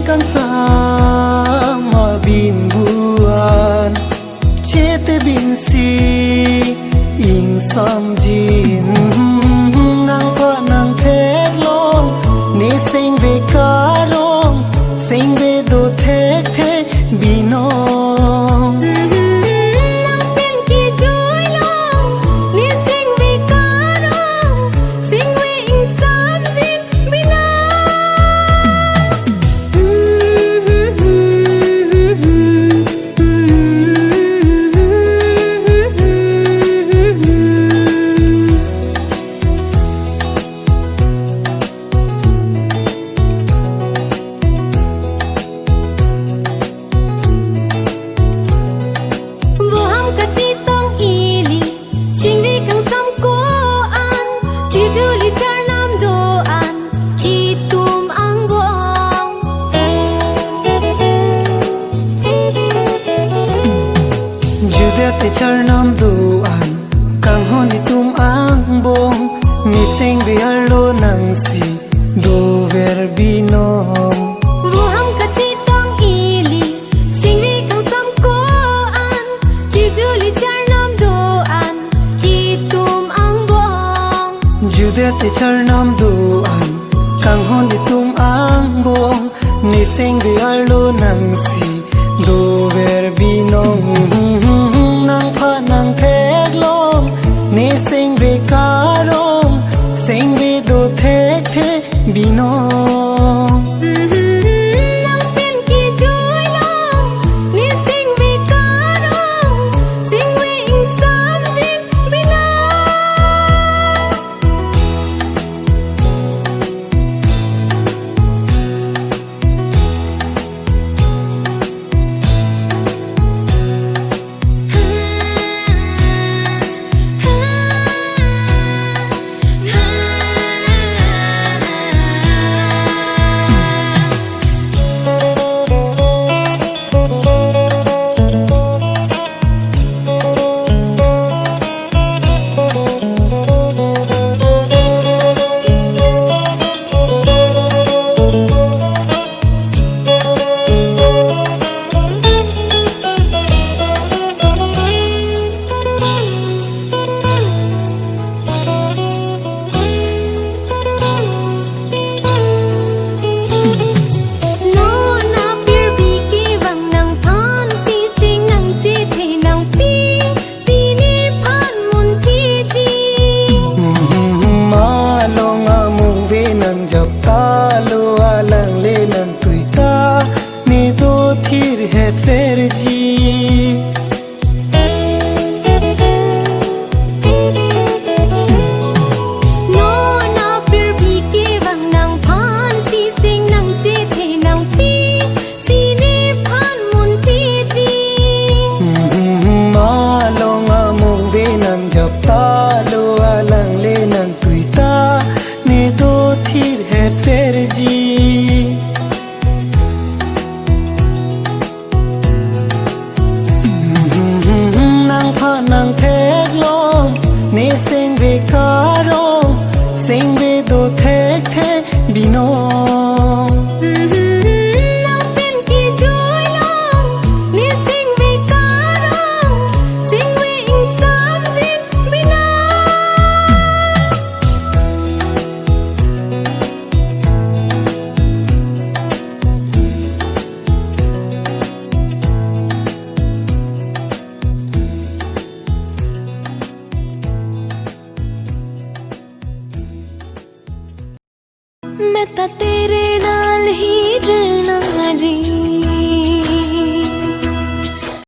Akangsha mabin buan chete binsi ingsam jin nang pa nang thek long ne sing ve karong sing ve do thek thek binong charnam doan kanghon itum ang bong niseng biarlo nang si do verbinom ruham kachitong ili singwi kang samkoan tijuli charnam doan itum ang bong judete charnam doan kanghon itum ang bong niseng biarlo nang si do verbinom nang pha nang thek long ne sing ve karong sing ve do thek thek binong nang ten ki joy long ni sing ve karong sing ve ingsam jin bina मैं ता तेरे नाल ही रहना जी